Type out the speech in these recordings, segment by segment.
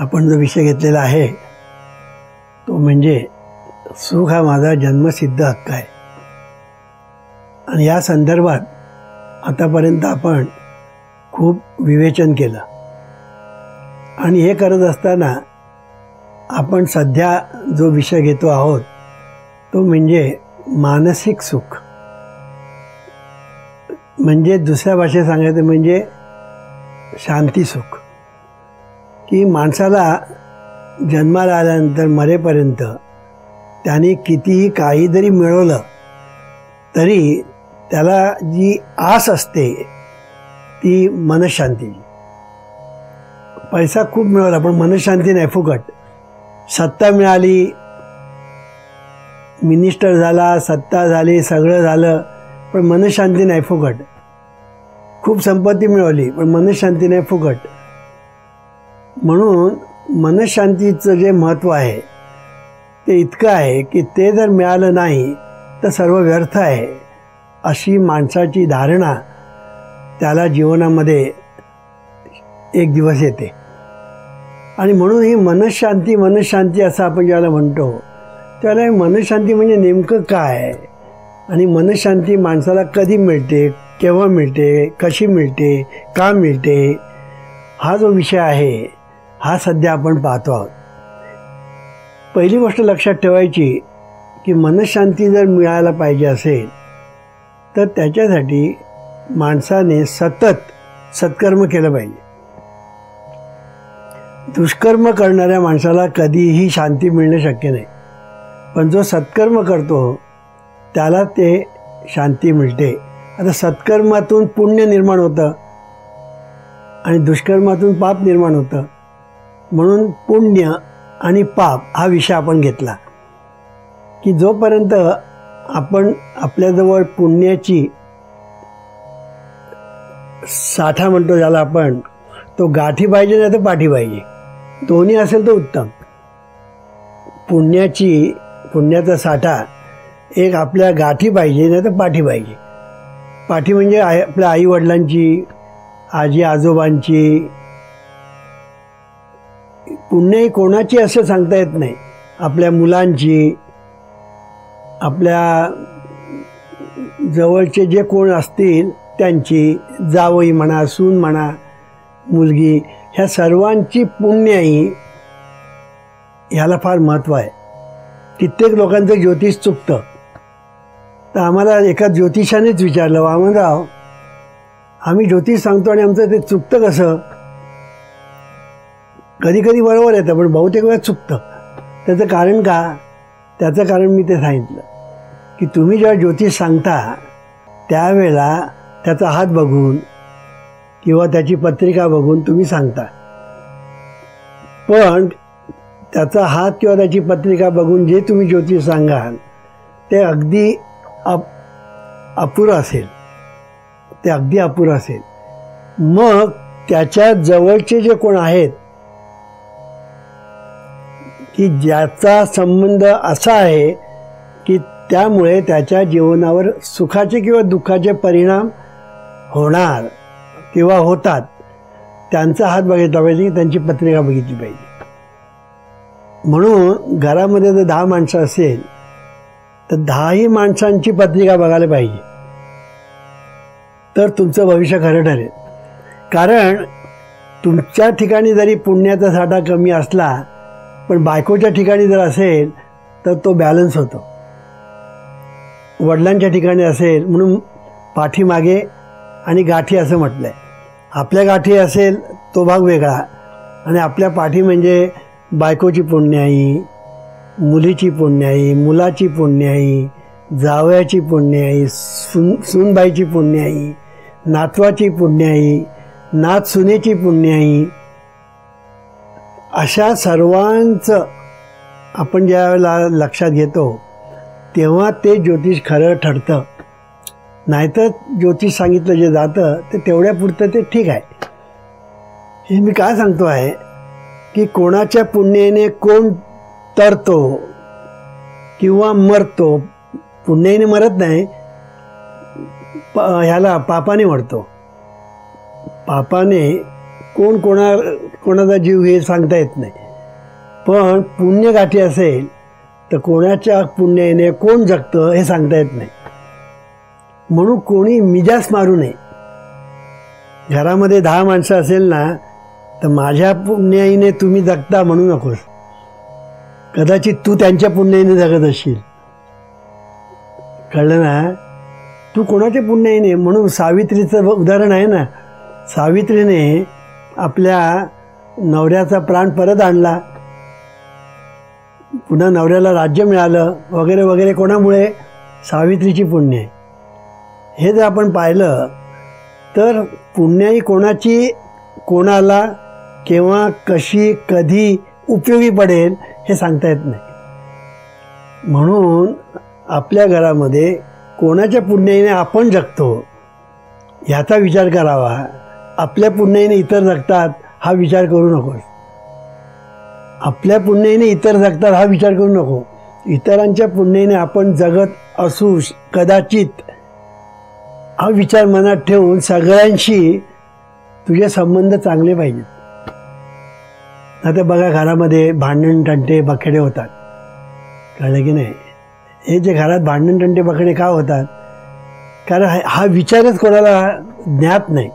आपण जो विषय घेतलेला आहे तो म्हणजे सुख हा माझा जन्मसिद्ध हक्क आहे. आणि या संदर्भात आतापर्यंत आपण खूप विवेचन केलं आणि हे करत असताना आपण सध्या जो विषय घेतो आहोत तो म्हणजे मानसिक सुख. म्हणजे दुसऱ्या भाषेत सांगायचं म्हणजे शांती सुख. की माणसाला जन्माला आल्यानंतर मरेपर्यंत त्याने कितीही काही जरी मिळवलं तरी त्याला जी आस असते ती मनशांतीची. पैसा खूप मिळवला पण मनशांती नाही, फुकट. सत्ता मिळाली, मिनिस्टर झाला, सत्ता झाली, सगळं झालं, पण मनशांती नाही, फुकट. खूप संपत्ती मिळवली पण मनशांती नाही, फुकट. म्हणून मनशांतीचं जे महत्त्व आहे ते इतकं आहे की ते जर मिळालं नाही तर सर्व व्यर्थ आहे अशी माणसाची धारणा त्याला जीवनामध्ये एक दिवस येते. आणि म्हणून ही मनशांती मनशांती असं आपण ज्याला म्हणतो त्याला मनशांती म्हणजे नेमकं काय आणि मनशांती माणसाला कधी मिळते, केव्हा मिळते, कशी मिळते, का मिळते, हा जो विषय आहे हा सध्या आपण पाहतो आहोत. पहिली गोष्ट लक्षात ठेवायची की मनशांती जर मिळायला पाहिजे असेल तर त्याच्यासाठी माणसाने सतत सत्कर्म केलं पाहिजे. दुष्कर्म करणाऱ्या माणसाला कधीही शांती मिळणं शक्य नाही, पण जो सत्कर्म करतो त्याला ते शांती मिळते. आता सत्कर्मातून पुण्य निर्माण होतं आणि दुष्कर्मातून पाप निर्माण होतं. म्हणून पुण्य आणि पाप हा विषय आपण घेतला की जोपर्यंत आपण आपल्याजवळ पुण्याची साठा म्हणतो ज्याला आपण, तो गाठी पाहिजे नाही तर पाठी पाहिजे, दोन्ही असेल तर उत्तम. पुण्याचा साठा एक आपल्या गाठी पाहिजे नाही तर पाठी पाहिजे. पाठी म्हणजे आपल्या आईवडिलांची, आजी आजोबांची. पुण्य ही कोणाची असं सांगता येत नाही. आपल्या मुलांची, आपल्या जवळचे जे कोण असतील त्यांची, जावई म्हणा, सून म्हणा, मुलगी, ह्या सर्वांची पुण्यही ह्याला फार महत्त्व आहे. कित्येक लोकांचं ज्योतिष चुकतं. तर आम्हाला एका ज्योतिषानेच विचारलं, वामनराव आम्ही ज्योतिष सांगतो आणि आमचं ते चुकतं कसं? कधी कधी बरोबर येतं पण बहुतेक वेळा चुकतं. त्याचं कारण का? त्याचं कारण मी ते सांगितलं की तुम्ही जेव्हा ज्योतिष सांगता त्यावेळेला त्याचा हात बघून किंवा त्याची पत्रिका बघून तुम्ही सांगता, पण त्याचा हात किंवा त्याची पत्रिका बघून जे तुम्ही ज्योतिष सांगाल ते अगदी अपुरं असेल, ते अगदी अपुरं असेल. मग त्याच्या जवळचे जे कोण आहेत की ज्याचा संबंध असा आहे की त्यामुळे त्याच्या जीवनावर सुखाचे किंवा दुःखाचे परिणाम होणार किंवा होतात, त्यांचा हात बघितला पाहिजे, त्यांची पत्रिका बघितली पाहिजे. म्हणून घरामध्ये जर 10 माणसं असेल तर 10ही माणसांची पत्रिका बघायला पाहिजे, तर तुमचं भविष्य खरं ठरेल. कारण तुमच्या ठिकाणी जरी पुण्याचा साठा कमी असला पण बायकोच्या ठिकाणी जर असेल तर तो बॅलन्स होतो. वडिलांच्या ठिकाणी असेल म्हणून पाठीमागे आणि गाठी असं म्हटलं आहे. आपल्या गाठी असेल तो भाग वेगळा आणि आपल्या पाठी म्हणजे बायकोची पुण्याई, मुलीची पुण्याई, मुलाची पुण्याई, जावयाची पुण्याई, सूनबाईची पुण्याई, नातवाची पुण्याई, नात सुनेची पुण्याई, अशा सर्वांचं आपण ज्या वेळेला लक्षात घेतो तेव्हा ते ज्योतिष खरं ठरतं. नाहीतर ज्योतिष सांगितलं जे जातं ते तेवढ्यापुरतं ते ठीक आहे. हे मी काय सांगतो आहे की कोणाच्या पुण्याने कोण तरतो किंवा मरतो. पुण्याने मरत नाही, ह्याला पापाने मरतो. पापाने कोणाचा जीव हे सांगता येत नाही. पण पुण्यगाठी असेल तर कोणाच्या पुण्याने कोण जगतं हे सांगता येत नाही. म्हणून कोणी मिजास मारू नये. घरामध्ये 10 माणसं असेल ना तर माझ्या पुण्याईने तुम्ही जगता म्हणू नकोस. कदाचित तू त्यांच्या पुण्याईने जगत असशील. कळलं ना? तू कोणाच्या पुण्याईने. म्हणून सावित्रीचं उदाहरण आहे ना. सावित्रीने आपल्या नवऱ्याचा प्राण परत आणला, पुन्हा नवऱ्याला राज्य मिळालं वगैरे वगैरे. कोणामुळे? सावित्रीची पुण्य आहे. हे जर आपण पाहिलं तर पुण्याई कोणाची कोणाला केव्हा कशी कधी उपयोगी पडेल हे सांगता येत नाही. म्हणून आपल्या घरामध्ये कोणाच्या पुण्याईने आपण जगतो ह्याचा विचार करावा. आपल्या पुण्याईने इतर जगतात हा विचार करू नकोस. आपल्या पुण्याईने इतर जगतात हा विचार करू नको. इतरांच्या पुण्याईने आपण जगत असू कदाचित हा विचार मनात ठेवून सगळ्यांशी तुझे संबंध चांगले पाहिजेत. आता बघा घरामध्ये भांडण तंटे बखेडे होतात. कळलं की नाही? हे जे घरात भांडण तंटे बखेडे का होतात? कारण हा विचारच कोणाला ज्ञात नाही.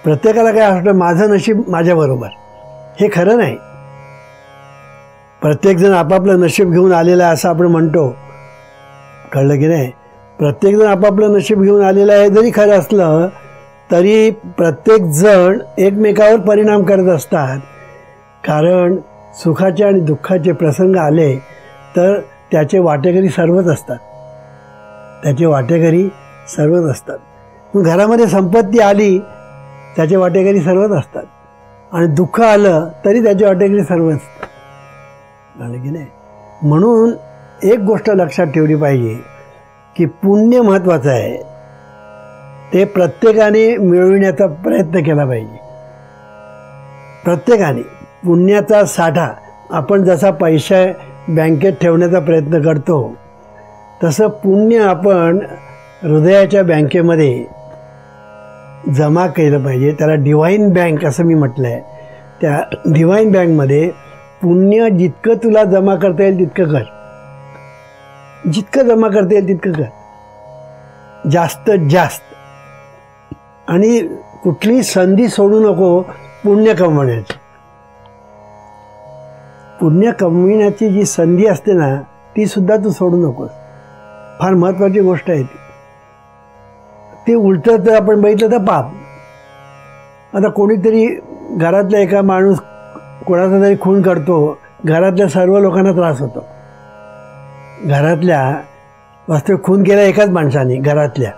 प्रत्येकाला काय असतं, माझं नशीब माझ्याबरोबर. हे खरं नाही. प्रत्येकजण आपापलं नशीब घेऊन आलेलं आहे असं आपण म्हणतो. कळलं की नाही? प्रत्येकजण आपापलं नशीब घेऊन आलेलं आहे जरी खरं असलं तरी प्रत्येकजण एकमेकावर परिणाम करत असतात. कारण सुखाचे आणि दुःखाचे प्रसंग आले तर त्याचे वाटेकरी सर्वच असतात. त्याचे वाटेकरी सर्वच असतात. मग घरामध्ये संपत्ती आली त्याचे वाटेकरी सर्वच असतात. आणि दुःख आलं तरी त्याचे वाटेकरी सर्वच असतात. कळलं की नाही? म्हणून एक गोष्ट लक्षात ठेवली पाहिजे की पुण्य महत्त्वाचं आहे. ते प्रत्येकाने मिळविण्याचा प्रयत्न केला पाहिजे. प्रत्येकाने पुण्याचा साठा आपण जसा पैसा बँकेत ठेवण्याचा प्रयत्न करतो तसं पुण्य आपण हृदयाच्या बँकेमध्ये जमा केलं पाहिजे. त्याला डिव्हाइन बँक असं मी म्हटलं आहे. त्या डिव्हाइन बँकमध्ये पुण्य जितकं तुला जमा करता येईल तितकं कर. जितकं जमा करता येईल तितकं कर, जास्तीत जास्त. आणि कुठली संधी सोडू नको पुण्य कमवण्याची. पुण्य कमविण्याची जी संधी असते ना ती सुद्धा तू सोडू नकोस. फार महत्त्वाची गोष्ट आहे ती. ते उलटं जर आपण बघितलं तर पाप. आता कोणीतरी घरातला एका माणूस कोणाचा तरी खून करतो, घरातल्या सर्व लोकांना त्रास होतो. घरातल्या वास्तविक खून केला एकाच माणसाने घरातल्या,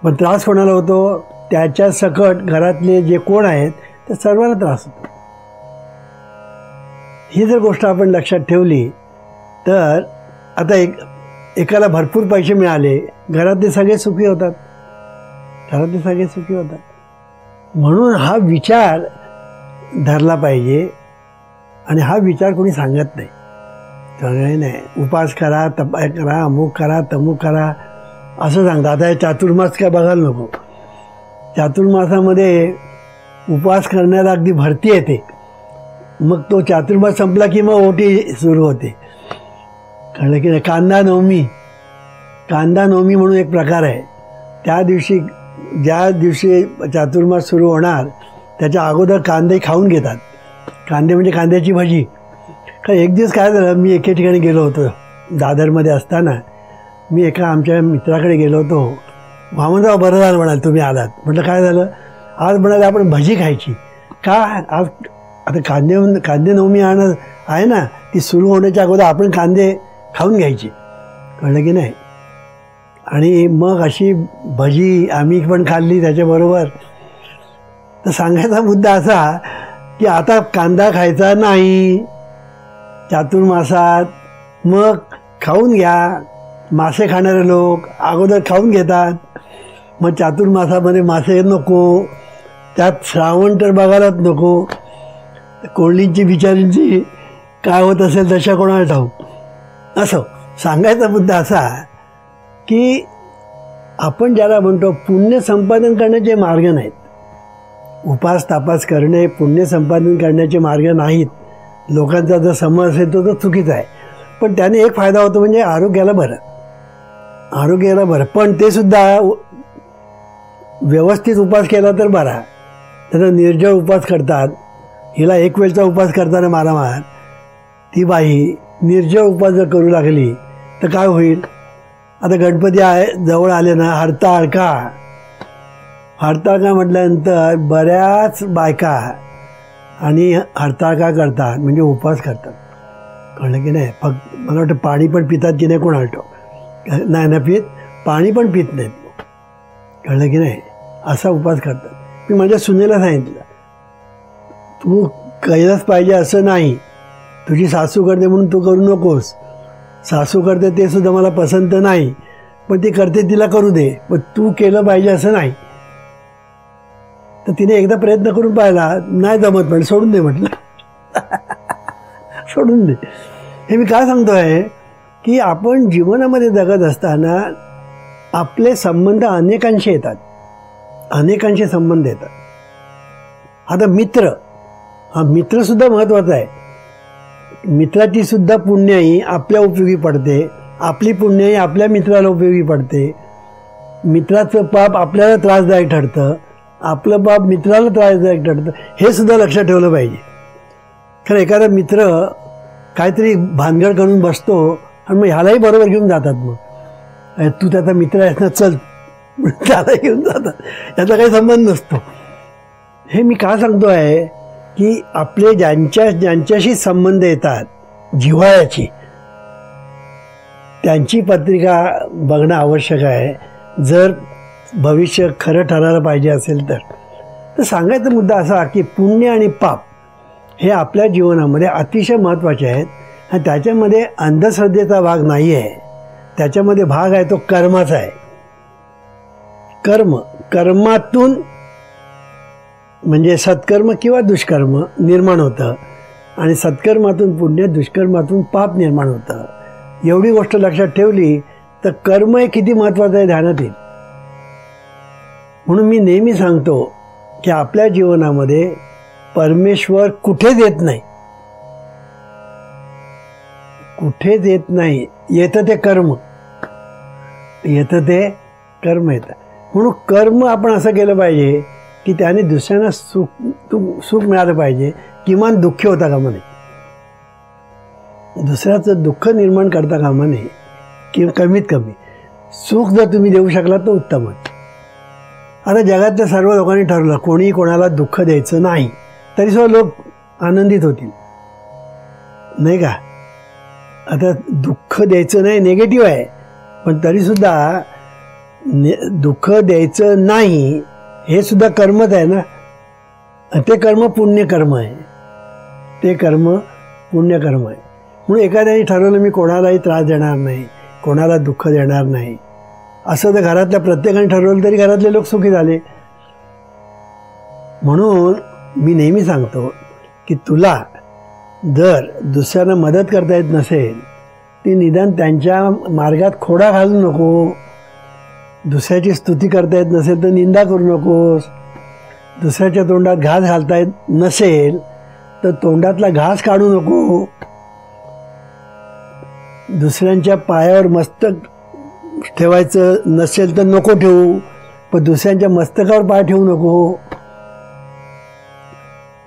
पण त्रास कोणाला होतो? त्याच्या सकट घरातले जे कोण आहेत त्या सर्वांना त्रास होतो. ही जर गोष्ट आपण लक्षात ठेवली तर आता एकाला भरपूर पैसे मिळाले, घरातले सगळे सुखी होतात. घरातले सगळे सुखी होतात. म्हणून हा विचार धरला पाहिजे. आणि हा विचार कोणी सांगत नाही. सगळे नाही उपास करा, तपास करा, अमुक करा, तमुक करा असं सांगतात. आता हे चातुर्मास काय बघायला नको. चातुर्मासामध्ये उपवास करण्याला अगदी भरती येते. मग तो चातुर्मास संपला की मग ओटी सुरू होते. कळलं की नाही? कांदा नवमी म्हणून एक प्रकार आहे. त्या दिवशी ज्या दिवशी चातुर्मास सुरू होणार त्याच्या अगोदर कांदे खाऊन घेतात. कांदे म्हणजे कांद्याची भजी. कारण एक दिवस काय झालं, मी एके ठिकाणी गेलो होतो दादरमध्ये असताना. मी एका आमच्या मित्राकडे गेलो होतो. वामनराव बरं झालं म्हणाल तुम्ही आलात. म्हटलं काय झालं? आज म्हणाले आपण भजी खायची. का? आज आता कांदे नवमी आहे ना, ती सुरू होण्याच्या अगोदर आपण कांदे खाऊन घ्यायचे. कळलं की नाही? आणि मग अशी भजी आम्ही पण खाल्ली त्याच्याबरोबर. तर सांगायचा मुद्दा असा की आता कांदा खायचा नाही चातुर्मासात. मग खाऊन घ्या. मासे खाणारे लोक अगोदर खाऊन घेतात. मग चातुर्मासामध्ये मासे नको, त्यात श्रावण तर बघायलाच नको. कोल्डींची बिचारींची काय होत असेल तशा कोणाला ठाऊक. असं सांगायचा मुद्दा असा की आपण ज्याला म्हणतो पुण्य संपादन करण्याचे मार्ग नाहीत. उपास तापास करणे पुण्य संपादन करण्याचे मार्ग नाहीत. लोकांचा जर समज असेल तो चुकीचा आहे. पण त्याने एक फायदा होतो म्हणजे आरोग्याला बरं. पण ते सुद्धा व्यवस्थित उपास केला तर बरा. त्यांना निर्जळ उपास करतात. हिला एक वेळचा उपास करताना मारामार ती बाई निर्जळ उपास जर करू लागली तर काय होईल. आता गणपती जवळ आले ना, हरताळका म्हटल्यानंतर बऱ्याच बायका आणि हरताळका करतात म्हणजे उपवास करतात. कळलं की नाही. फक्त मला वाटतं पाणी पण पितात की नाही कोणाला ठाऊक नाही ना पित, पाणी पण पित नाहीत. कळलं की नाही. असा उपवास करतात. मी माझ्या सुनेला सांगितलं तू केलंच पाहिजे असं नाही. तुझी सासू करते म्हणून तू करू नकोस. सासू करते ते सुद्धा मला पसंत नाही, पण ती करते तिला करू दे, पण तू केलं पाहिजे असं नाही. तर तिने एकदा प्रयत्न करून पाहिला, नाही जमत पण सोडून दे म्हटलं. सोडून दे. हे मी काय सांगतो आहे की आपण जीवनामध्ये जगत असताना आपले संबंध अनेकांशी संबंध येतात. आता मित्रसुद्धा महत्त्वाचा आहे. मित्राची सुद्धा पुण्याई आपल्या उपयोगी पडते, आपली पुण्याई आपल्या मित्राला उपयोगी पडते. मित्राचं पाप आपल्याला त्रासदायक ठरतं, आपलं पाप मित्राला त्रासदायक ठरतं. हे सुद्धा लक्षात ठेवलं पाहिजे. कारण एखादा मित्र काहीतरी भानगड करून बसतो आणि मग ह्यालाही बरोबर घेऊन जातात. मग तू त्याचा मित्र आहेस ना, चल, त्याला घेऊन जातात. याचा काही संबंध नसतो. हे मी का सांगतो आहे की आपले ज्यांच्याशी संबंध येतात जिव्हाळ्याची, त्यांची पत्रिका बघणं आवश्यक आहे. जर भविष्य खरं ठरायला पाहिजे असेल तर सांगायचा मुद्दा असा की पुण्य आणि पाप हे आपल्या जीवनामध्ये अतिशय महत्त्वाचे आहेत. आणि त्याच्यामध्ये अंधश्रद्धेचा भाग नाही आहे. त्याच्यामध्ये भाग आहे तो कर्माचा आहे. कर्मातून म्हणजे सत्कर्म किंवा दुष्कर्म निर्माण होतं आणि सत्कर्मातून पुण्य, दुष्कर्मातून पाप निर्माण होतं. एवढी गोष्ट लक्षात ठेवली तर कर्म हे किती महत्त्वाचं आहे ध्यानात येईल. म्हणून मी नेहमी सांगतो की आपल्या जीवनामध्ये परमेश्वर कुठेच येत नाही. येतं ते कर्म येतं. म्हणून कर्म आपण असं केलं पाहिजे की त्याने दुसऱ्यांना सुख मिळालं पाहिजे. किमान दुःखी होता कामा नये, दुसऱ्याचं दुःख निर्माण करता कामा नये, किंवा कमीत कमी सुख जर तुम्ही देऊ शकला तर उत्तमच. आता जगातल्या सर्व लोकांनी ठरवलं कोणी कोणाला दुःख द्यायचं नाही, तरीसुद्धा लोक आनंदित होतील नाही का. आता दुःख द्यायचं नाही निगेटिव्ह आहे, पण तरीसुद्धा दुःख द्यायचं नाही हे सुद्धा कर्मच आहे ना. ते कर्म पुण्यकर्म आहे. म्हणून एखाद्याने ठरवलं मी कोणालाही त्रास देणार नाही, कोणाला दुःख देणार नाही, असं जर घरातल्या प्रत्येकाने ठरवलं तरी घरातले लोक सुखी झाले. म्हणून मी नेहमी सांगतो की तुला जर दुसऱ्यांना मदत करता येत नसेल ती निदान त्यांच्या मार्गात खोडा घालू नको. दुसऱ्याची स्तुती करता येत नसेल तर निंदा करू नकोस. दुसऱ्याच्या तोंडात घास घालता येत नसेल तर तोंडातला घास काढू नको. दुसऱ्यांच्या पायावर मस्तक ठेवायचं नसेल तर नको ठेवू, पण दुसऱ्यांच्या मस्तकावर पाय ठेवू नको.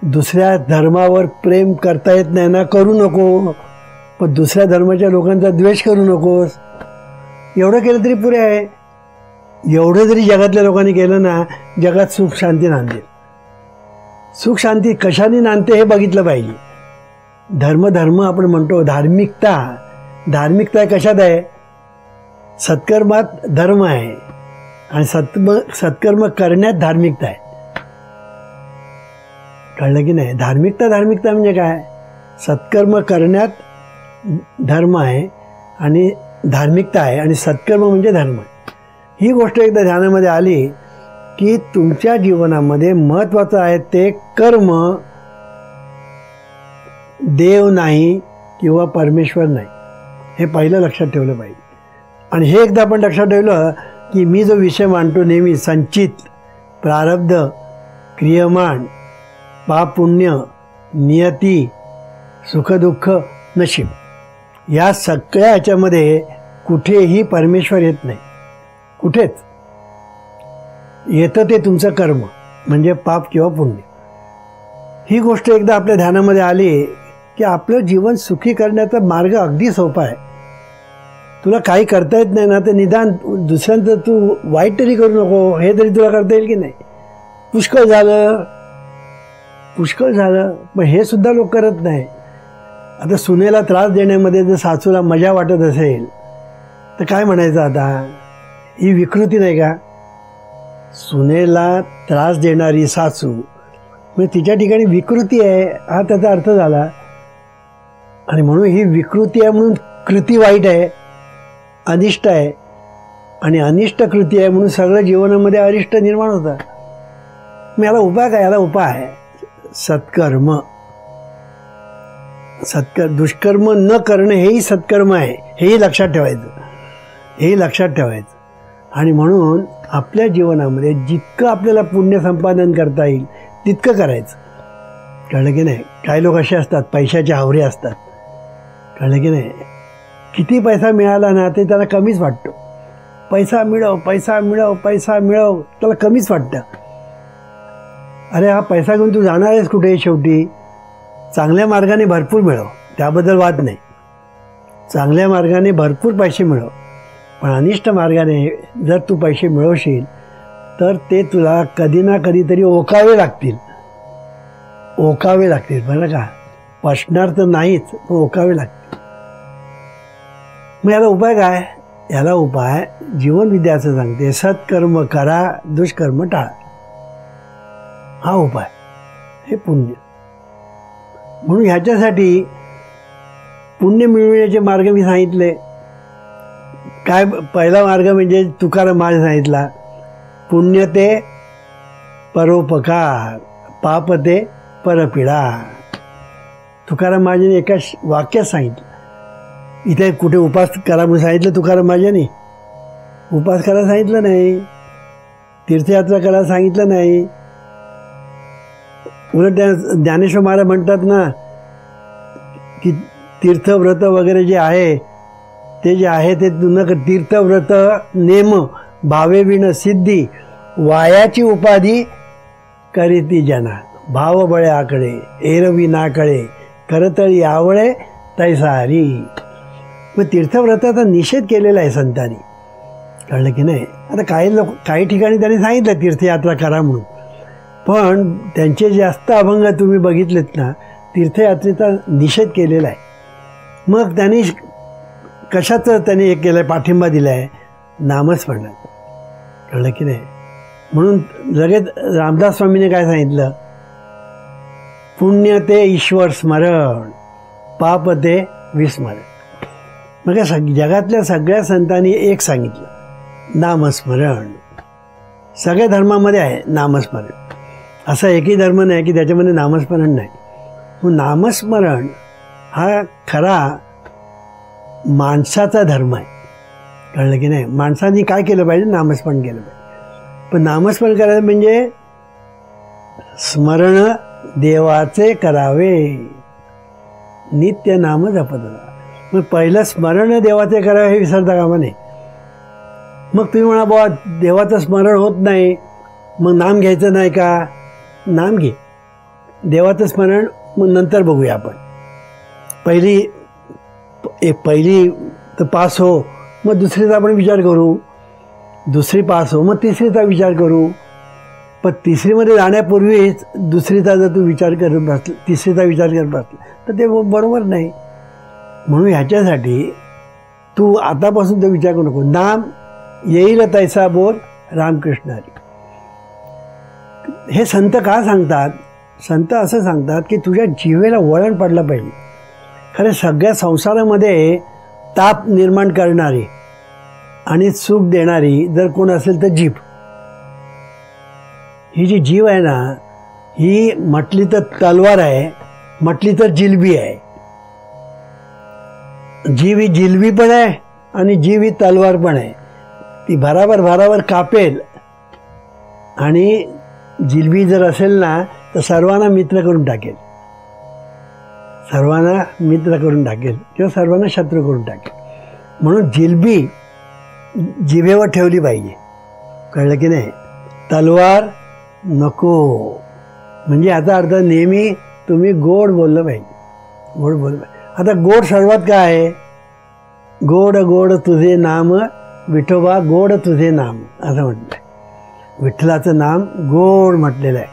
दुसऱ्या धर्मावर प्रेम करता येत नाही ना, करू नको, पण दुसऱ्या धर्माच्या लोकांचा द्वेष करू नकोस. एवढं केलं तरी पुरे आहे. एवढं जरी जगातल्या लोकांनी केलं ना, जगात सुख शांती नांदेल. सुख शांती कशाने नांदते हे बघितलं पाहिजे. धर्म आपण म्हणतो, धार्मिकता कशात आहे? सत्कर्मात धर्म आहे आणि सत्कर्म करण्यात धार्मिकता आहे. कळलं की नाही. धार्मिकता म्हणजे काय? सत्कर्म करण्यात धर्म आहे आणि धार्मिकता आहे, आणि सत्कर्म म्हणजे धर्म आहे. ही गोष्ट एकदा ध्यानामध्ये आली की तुमच्या जीवनामध्ये महत्त्वाचं आहे ते कर्म, देव नाही किंवा परमेश्वर नाही. हे पहिलं लक्षात ठेवलं पाहिजे. आणि हे एकदा आपण लक्षात ठेवलं की मी जो विषय मांडतो नेहमी संचित प्रारब्ध क्रियमाण, पाप पुण्य, नियती, सुखदुःख, नशीब, या सगळ्या ह्याच्यामध्ये कुठेही परमेश्वर येत नाही. कुठेच येतं ते तुमचं कर्म, म्हणजे पाप किंवा पुण्य. ही गोष्ट एकदा आपल्या ध्यानामध्ये आली की आपलं जीवन सुखी करण्याचा मार्ग अगदी सोपा आहे. तुला काही करता येत नाही ना, तर निदान दुसऱ्यांचं तू वाईट तरी करू नको, हे तरी तुला करता येईल की नाही. पुष्कळ झालं, पण हे सुद्धा लोक करत नाही. आता सुनेला त्रास देण्यामध्ये जर सासूला मजा वाटत असेल तर काय म्हणायचं आता? ही विकृती नाही का? सुनेला त्रास देणारी सासू म्हणजे तिच्या ठिकाणी विकृती आहे, हा त्याचा अर्थ झाला. आणि म्हणून ही विकृती आहे म्हणून कृती वाईट आहे, अनिष्ट आहे. आणि अनिष्ट कृती आहे म्हणून सगळं जीवनामध्ये अरिष्ट निर्माण होतं. मग याला उपाय काय? याला उपाय आहे सत्कर्म. दुष्कर्म न करणं हेही सत्कर्म आहे, हेही लक्षात ठेवायचं. आणि म्हणून आपल्या जीवनामध्ये जितकं आपल्याला पुण्य संपादन करता येईल तितकं करायचं. कळलं की नाही? काही लोक असे असतात, पैशाचे हावरे असतात. कळलं की नाही? किती पैसा मिळाला ना ते त्याला कमीच वाटतो. पैसा मिळव त्याला कमीच वाटतं. अरे हा पैसा घेऊन तू जाणार आहेस कुठे? शेवटी चांगल्या मार्गाने भरपूर मिळव, त्याबद्दल वाद नाही. चांगल्या मार्गाने भरपूर पैसे मिळव, पण अनिष्ट मार्गाने जर तू पैसे मिळवशील तर ते तुला कधी ना कधीतरी ओकावे लागतील. बरं का? पचणार तर नाहीच, पण ओकावे लागतील. मग याला उपाय काय? याला उपाय जीवनविद्याचं सांगते, सत्कर्म करा, दुष्कर्म टाळा. हा उपाय, हे पुण्य. म्हणून ह्याच्यासाठी पुण्य मिळवण्याचे मार्ग मी सांगितले. काय? पहिला मार्ग म्हणजे तुकाराम महाराज सांगितला, पुण्य ते परोपकार, पाप ते परपीडा. तुकाराम महाराजांनी एका वाक्यात सांगितलं. इथे कुठे उपास करा म्हणून सांगितलं तुकाराम महाराजांनी? उपास करायला सांगितलं नाही, तीर्थयात्रा करायला सांगितलं नाही. उलट त्या ज्ञानेश्वर महाराज म्हणतात ना की तीर्थव्रत वगैरे जे आहे ते न तीर्थव्रत नेम भावे विण सिद्धी, वायाची उपाधी करीती जना. भाव बळे आकडे एरवी नाकळे, करतळी आवळे तैसारी. मग तीर्थव्रताचा निषेध केलेला आहे संतांनी. कळलं की नाही? आता काही ठिकाणी त्यांनी सांगितलं तीर्थयात्रा करा म्हणून, पण त्यांचे जास्त अभंग तुम्ही बघितलेत ना, तीर्थयात्रेचा निषेध केलेला आहे. मग त्यांनी कशाचं त्यांनी हे केलं आहे? पाठिंबा दिला आहे नामस्मरणात. कळलं की नाही? म्हणून लगेच रामदास स्वामीने काय सांगितलं? पुण्य ते ईश्वर स्मरण, पाप ते विस्मरण. मग जगातल्या सगळ्या संतांनी एक सांगितलं, नामस्मरण. सगळ्या धर्मामध्ये आहे नामस्मरण. असा एकही धर्म नाही की त्याच्यामध्ये नामस्मरण नाही. मग नामस्मरण हा खरा माणसाचा धर्म आहे. कळलं की नाही? माणसांनी काय केलं पाहिजे? नामस्मरण केलं पाहिजे. पण नामस्मरण करायचं म्हणजे स्मरण देवाचे करावे, नित्य नाम जपत. मग पहिलं स्मरण देवाचे करावे हे विसरता कामा नये. मग तुम्ही म्हणा बाबा देवाचं स्मरण होत नाही, मग नाम घ्यायचं नाही का? नाम घे. देवाचं स्मरण मग नंतर बघूया आपण. पहिली तर पास हो, मग दुसरीचा आपण विचार करू. दुसरी पास हो, मग तिसरीचा विचार करू. पण तिसरीमध्ये जाण्यापूर्वीच दुसरीचा जर तू विचार करत बसला, तिसरीचा विचार करत बसला तर ते बरोबर नाही. म्हणून ह्याच्यासाठी तू आतापासून तो विचार करू नको. नाम येईल तैसा बोल रामकृष्ण हरी. हे संत का सांगतात? संत असं सांगतात की तुझ्या जिभेला वळण पडलं पाहिजे. खरं सगळ्या संसारामध्ये ताप निर्माण करणारी आणि सुख देणारी जर कोण असेल तर जीभ. ही जी जीव आहे ना, ही म्हटली तर तलवार आहे, म्हटली तर जिलबी आहे. जीव ही जिलबी पण आहे आणि जीव ही तलवार पण आहे. ती भराभर कापेल आणि जिलबी जर असेल ना तर सर्वांना मित्र करून टाकेल, सर्वांना मित्र करून टाकेल किंवा सर्वांना शत्रू करून टाकेल. म्हणून जिलबी जिभेवर ठेवली पाहिजे, कळलं की नाही. तलवार नको. म्हणजे याचा अर्थ नेहमी तुम्ही गोड बोललं पाहिजे, गोड बोललं पाहिजे. आता गोड सर्वात काय आहे? गोड गोड तुझे नाम विठोबा, गोड तुझे नाम असं म्हटलं आहे. विठ्ठलाचं नाम गोड म्हटलेलं आहे.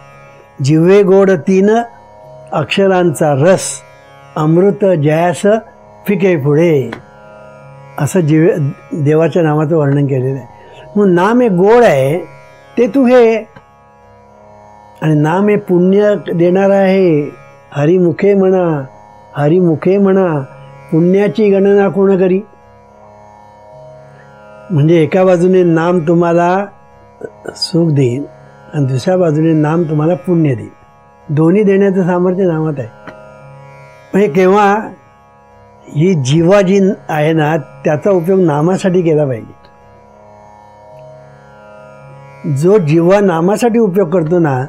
जिव्हे गोड तीन अक्षरांचा रस, अमृत जयास फिके पुढे, असं देवाच्या नामाचं वर्णन केलेलं आहे. म्हणून नाम हे गोड आहे ते तू घे, आणि नाम हे पुण्य देणारं आहे. हरिमुखे म्हणा, हरिमुखे म्हणा, पुण्याची गणना कोण करी. म्हणजे एका बाजूने नाम तुम्हाला सुख देईल आणि दुसऱ्या बाजूने नाम तुम्हाला पुण्य देईल. दोन्ही देण्याचं सामर्थ्य नामात आहे. म्हणजे केव्हा ही जीवा जी आहे ना त्याचा उपयोग नामासाठी केला पाहिजे. जो जीवा नामासाठी उपयोग करतो ना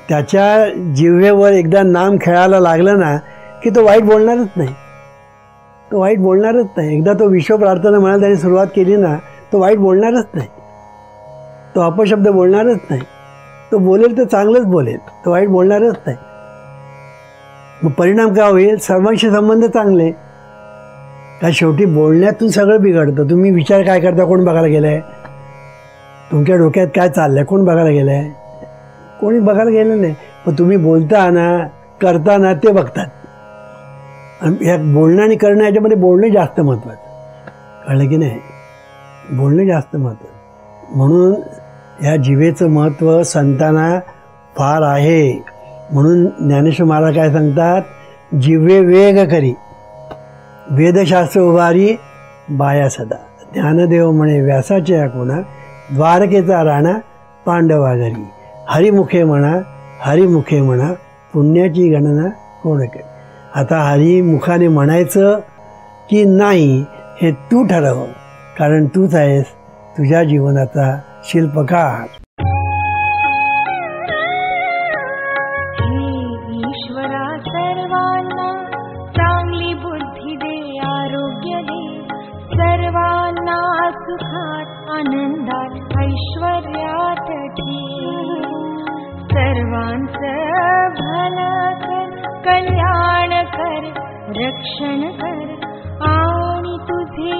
त्याच्या जिव्हेवर एकदा नाम खेळायला लागलं ना की तो वाईट बोलणारच नाही, तो वाईट बोलणारच नाही. एकदा तो विश्व प्रार्थना म्हणाल त्याने सुरुवात केली ना तो वाईट बोलणारच नाही, तो अपशब्द बोलणारच नाही. तो बोलेल तर चांगलंच बोलेल, तो वाईट बोलणारच नाही. मग परिणाम काय होईल? सर्वांशी संबंध चांगले. काय शेवटी बोलण्यातून सगळं बिघडतं. तुम्ही विचार काय करता, कोण बघायला गेलं आहे? तुमच्या डोक्यात काय चाललं आहे, कोण बघायला गेलं आहे? कोणी बघायला गेलं नाही. पण तुम्ही बोलता ना, करता ना, ते बघतात. आणि या बोलणं आणि करणं याच्यामध्ये बोलणं जास्त महत्त्वाचं, कळलं की नाही. बोलणं जास्त महत्त्वाचं. म्हणून या जिभेचं महत्त्व संतांना फार आहे. म्हणून ज्ञानेश्वर महाराज काय सांगतात? जिव्हे वेग करी, वेदशास्त्र उभारी बाया सदा. ज्ञानदेव म्हणे व्यासाचे कोणा, द्वारकेचा राणा पांडवा घरी. हरिमुखे म्हणा, हरिमुखे म्हणा, पुण्याची गणना कोण करी. आता हरिमुखाने म्हणायचं की नाही हे तू ठरव, कारण तूच आहेस तुझ्या जीवनाचा शिल्पकार. ईश्वरा सर्वांना चांगली बुद्धी दे, आरोग्य दे, सर्वांना सुखात आनंदात ऐश्वर्यात ठेव. सर्वांचं भलं कर, कल्याण कर, रक्षण कर आणि तुझे